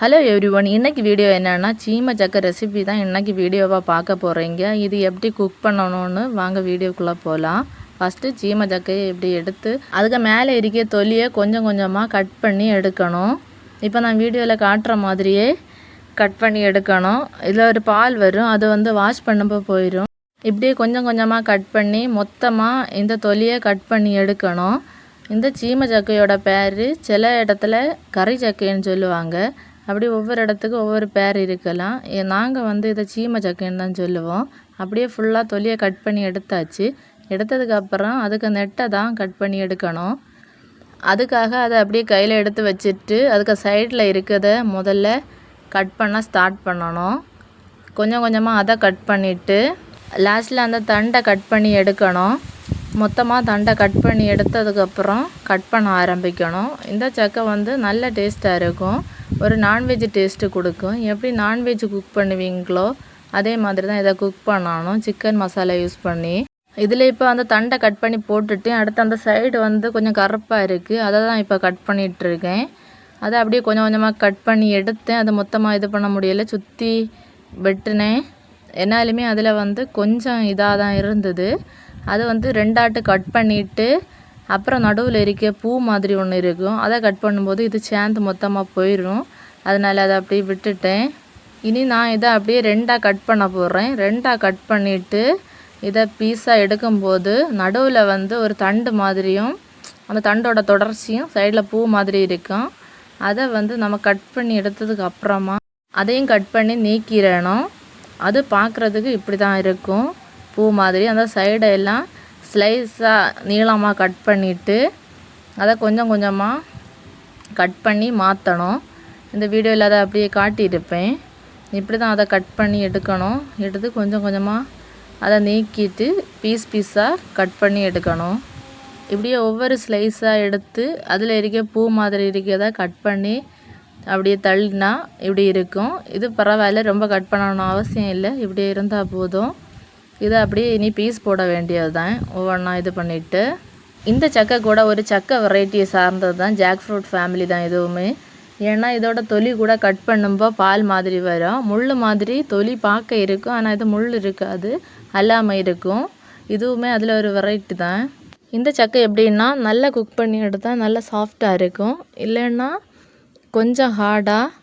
Hello everyone, இன்னைக்கு video என்னன்னா சீமை சக்கை ரெசிபி தான் இன்னைக்கு வீடியோவாக பார்க்க போகிறீங்க. இது எப்படி குக் பண்ணணும்னு வாங்க வீடியோக்குள்ளே போகலாம். ஃபஸ்ட்டு சீமை சக்கையை எப்படி எடுத்து அதுக்கு மேலே இருக்க தொலியை கொஞ்சம் கொஞ்சமாக கட் பண்ணி எடுக்கணும். இப்போ நான் வீடியோவில் காட்டுற மாதிரியே கட் பண்ணி எடுக்கணும். இதில் ஒரு பால் வரும், அது வாஷ் பண்ணும்போது போயிடும். இப்படியே கொஞ்சம் கொஞ்சமாக கட் பண்ணி மொத்தமாக இந்த தொலியை கட் பண்ணி எடுக்கணும். இந்த சீமை சக்கையோட பேர் சில இடத்துல கறி சக்கைன்னு சொல்லுவாங்க. அப்படி ஒவ்வொரு இடத்துக்கு ஒவ்வொரு பேர் இருக்கலாம். நாங்கள் இதை சீமை சக்கைன்னு தான் சொல்லுவோம். அப்படியே ஃபுல்லாக தொலியை கட் பண்ணி எடுத்தாச்சு. எடுத்ததுக்கப்புறம் அதுக்கு நெட்டை தான் கட் பண்ணி எடுக்கணும். அதுக்காக அதை அப்படியே கையில் எடுத்து வச்சுட்டு அதுக்கு சைடில் இருக்கிறத முதல்ல கட் பண்ண ஸ்டார்ட் பண்ணணும். கொஞ்சம் கொஞ்சமாக அதை கட் பண்ணிவிட்டு லாஸ்ட்டில் அந்த தண்டை கட் பண்ணி எடுக்கணும். மொத்தமாக தண்டை கட் பண்ணி எடுத்ததுக்கப்புறம் கட் பண்ண ஆரம்பிக்கணும். இந்த சக்கை நல்ல டேஸ்ட்டாக இருக்கும். ஒரு நான்வெஜ் டேஸ்ட்டு கொடுக்கும். எப்படி நான்வெஜ் குக் பண்ணுவீங்களோ அதே மாதிரி தான் இதை குக் பண்ணணும், சிக்கன் மசாலா யூஸ் பண்ணி. இதில் இப்போ அந்த தண்டை கட் பண்ணி போட்டுட்டு அடுத்து அந்த சைடு கொஞ்சம் கருப்பாக இருக்குது, அதை தான் இப்போ கட் பண்ணிகிட்ருக்கேன். அதை அப்படியே கொஞ்சம் கொஞ்சமாக கட் பண்ணி எடுத்தேன். அதை மொத்தமாக இது பண்ண முடியலை, சுற்றி வெட்டினேன். என்னாலுமே அதில் கொஞ்சம் இதாக தான் இருந்தது. அது ரெண்டாட்டு கட் பண்ணிவிட்டு அப்புறம் நடுவில் இருக்க பூ மாதிரி ஒன்று இருக்கும், அதை கட் பண்ணும்போது இது சேர்ந்து மொத்தமாக போயிடும். அதனால் அதை அப்படியே விட்டுட்டேன். இனி நான் இதை அப்படியே ரெண்டாக கட் பண்ண போடுறேன். ரெண்டாக கட் பண்ணிவிட்டு இதை பீஸாக எடுக்கும்போது நடுவில் ஒரு தண்டு மாதிரியும் அந்த தண்டோட தொடர்ச்சியும் சைடில் பூ மாதிரி இருக்கும். அதை நம்ம கட் பண்ணி எடுத்ததுக்கு அப்புறமா அதையும் கட் பண்ணி நீக்கிடணும். அது பார்க்குறதுக்கு இப்படி தான் இருக்கும், பூ மாதிரி. அந்த சைடெல்லாம் ஸ்லைஸாக நீளமாக கட் பண்ணிவிட்டு அதை கொஞ்சம் கொஞ்சமாக கட் பண்ணி மாற்றணும். இந்த வீடியோவில் அதை அப்படியே காட்டியிருப்பேன். இப்படி தான் அதை கட் பண்ணி எடுக்கணும். எடுத்து கொஞ்சம் கொஞ்சமாக அதை நீக்கிட்டு பீஸாக கட் பண்ணி எடுக்கணும். இப்படியே ஒவ்வொரு ஸ்லைஸாக எடுத்து அதில் இருக்க பூ மாதிரி இருக்கிறத கட் பண்ணி அப்படியே தள்ளினா இப்படி இருக்கும். இது பரவாயில்ல, ரொம்ப கட் பண்ணணும் அவசியம் இல்லை, இப்படி இருந்தால் போதும். இதை அப்படியே இனி பீஸ் போட வேண்டியது தான். ஒவ்வொன்றா இது பண்ணிவிட்டு இந்த சக்கை கூட ஒரு சக்கை வெரைட்டியை சார்ந்தது தான், ஜாக் ஃப்ரூட் ஃபேமிலி தான் இதுவுமே. ஏன்னா இதோட தொலி கூட கட் பண்ணும்போது பால் மாதிரி வரும், முள் மாதிரி தொலி பார்க்க இருக்கும், ஆனால் இது முள் இருக்காது, அல்லாமல் இருக்கும். இதுவுமே அதில் ஒரு வெரைட்டி தான். இந்த சக்கை எப்படின்னா நல்லா குக் பண்ணி எடுத்தால் நல்லா சாஃப்டாக இருக்கும், இல்லைன்னா கொஞ்சம் ஹார்டாக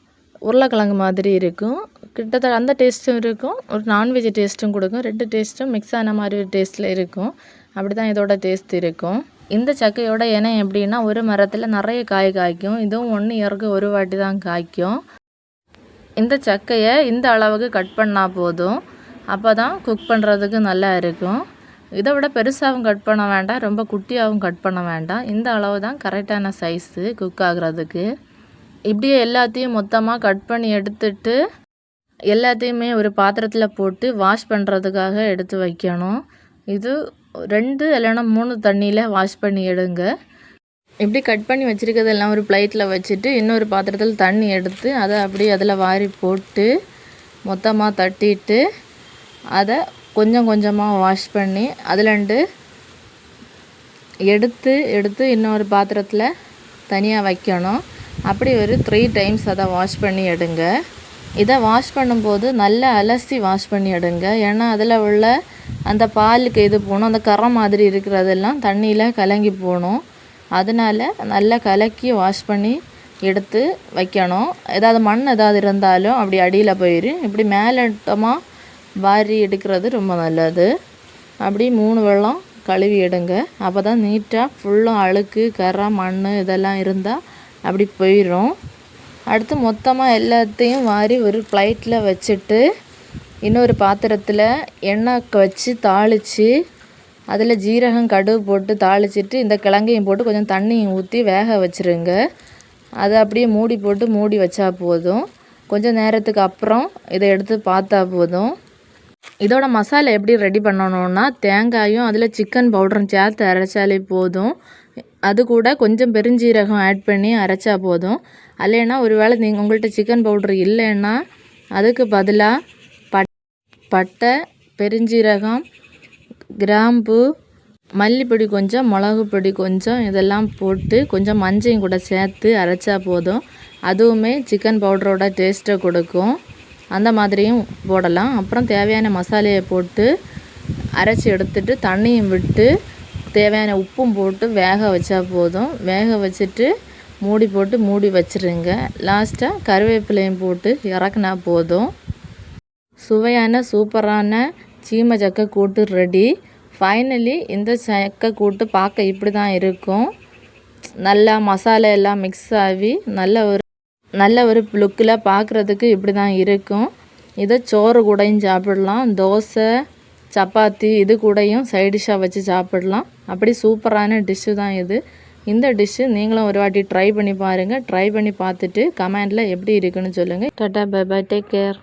உருளைக்கிழங்கு மாதிரி இருக்கும். கிட்டத்தட்ட அந்த டேஸ்ட்டும் இருக்கும், ஒரு நான்வெஜ் டேஸ்ட்டும் கொடுக்கும். ரெண்டு டேஸ்ட்டும் மிக்ஸ் ஆன மாதிரி ஒரு டேஸ்ட்டில் இருக்கும். அப்படி தான் இதோட டேஸ்ட் இருக்கும். இந்த சக்கையோட இனம் எப்படின்னா ஒரு மரத்தில் நிறைய காய் காய்க்கும். இதுவும் 1 இயருக்கு ஒரு வாட்டி தான் காய்க்கும். இந்த சக்கையை இந்த அளவுக்கு கட் பண்ணால் போதும், அப்போ தான் குக் பண்ணுறதுக்கு நல்லா இருக்கும். இதை விட பெருசாகவும் கட் பண்ண வேண்டாம், ரொம்ப குட்டியாகவும் கட் பண்ண வேண்டாம். இந்த அளவு தான் கரெக்டான சைஸு குக் ஆகுறதுக்கு. இப்படியே எல்லாத்தையும் மொத்தமாக கட் பண்ணி எடுத்துட்டு எல்லாத்தையுமே ஒரு பாத்திரத்தில் போட்டு வாஷ் பண்ணுறதுக்காக எடுத்து வைக்கணும். இது 2 இல்லைன்னா 3 தண்ணியில் வாஷ் பண்ணி எடுங்க. இப்படி கட் பண்ணி வச்சுருக்கிறதெல்லாம் ஒரு பிளேட்டில் வச்சுட்டு இன்னொரு பாத்திரத்தில் தண்ணி எடுத்து அதை அப்படியே அதில் வாரி போட்டு மொத்தமாக தட்டிட்டு அதை கொஞ்சம் கொஞ்சமாக வாஷ் பண்ணி அதில் எடுத்து இன்னொரு பாத்திரத்தில் தனியாக வைக்கணும். அப்படி ஒரு 3 டைம்ஸ் அதை வாஷ் பண்ணி எடுங்க. இதை வாஷ் பண்ணும்போது நல்லா அலசி வாஷ் பண்ணி எடுங்க. ஏன்னா அதில் உள்ள அந்த பாலுக்கு இது போகணும், அந்த கரை மாதிரி இருக்கிறதெல்லாம் தண்ணியில் கலங்கி போகணும். அதனால் நல்லா கலக்கி வாஷ் பண்ணி எடுத்து வைக்கணும். ஏதாவது மண் ஏதாவது இருந்தாலும் அப்படி அடியில் போயிடும். இப்படி மேலட்டமாக வாரி எடுக்கிறது ரொம்ப நல்லது. அப்படி 3 வெள்ளம் கழுவி எடுங்க. அப்போ தான் நீட்டாக ஃபுல்லும் அழுக்கு கரை மண் இதெல்லாம் இருந்தால் அப்படி போயிடும். அடுத்து மொத்தமாக எல்லாத்தையும் வாரி ஒரு பிளேட்டில் வச்சுட்டு இன்னொரு பாத்திரத்தில் எண்ணெய் வச்சு தாளித்து அதில் ஜீரகம் கடுகு போட்டு தாளிச்சிட்டு இந்த கிழங்கையும் போட்டு கொஞ்சம் தண்ணியும் ஊற்றி வேக வச்சுருங்க. அதை அப்படியே மூடி வச்சா போதும். கொஞ்சம் நேரத்துக்கு அப்புறம் இதை எடுத்து பார்த்தா போதும். இதோட மசாலா எப்படி ரெடி பண்ணணுன்னா தேங்காயும் அதில் சிக்கன் பவுடரும் சேர்த்து அரைச்சாலே போதும். அது கூட கொஞ்சம் பெருஞ்சீரகம் ஆட் பண்ணி அரைச்சா போதும். இல்லைன்னா ஒரு வேளை உங்கள்கிட்ட சிக்கன் பவுட்ரு இல்லைன்னா அதுக்கு பதிலாக பட்டை, பெருஞ்சீரகம், கிராம்பு, மல்லிப்பொடி கொஞ்சம், மிளகு பொடி கொஞ்சம் இதெல்லாம் போட்டு கொஞ்சம் மஞ்சளையும் கூட சேர்த்து அரைச்சா போதும். அதுவுமே சிக்கன் பவுடரோட டேஸ்ட்டை கொடுக்கும். அந்த மாதிரியும் போடலாம். அப்புறம் தேவையான மசாலையை போட்டு அரைச்சி எடுத்துட்டு தண்ணியும் விட்டு தேவையான உப்பும் போட்டு வேக வச்சா போதும். வேக வச்சுட்டு மூடி போட்டு மூடி வச்சிருங்க. லாஸ்ட்டாக கருவேப்பிலையும் போட்டு இறக்குனா போதும். சுவையான சூப்பரான சீமை சக்கை கூட்டு ரெடி. ஃபைனலி இந்த சக்கை கூட்டு பார்க்க இப்படி தான் இருக்கும். நல்லா மசாலா எல்லாம் மிக்ஸ் ஆகி நல்ல ஒரு லுக்கில் பார்க்குறதுக்கு இப்படி தான் இருக்கும். இதை சோறு கூடயும் சாப்பிடலாம், தோசை சப்பாத்தி இது கூடயும் சைட் டிஷ்ஷாக வச்சு சாப்பிடலாம். அப்படி சூப்பரான டிஷ்ஷு தான் இது. இந்த டிஷ்ஷு நீங்களும் ஒரு வாட்டி ட்ரை பண்ணி பாருங்கள். ட்ரை பண்ணி பார்த்துட்டு கமெண்டில் எப்படி இருக்குன்னு சொல்லுங்கள். Tata bye bye, take care.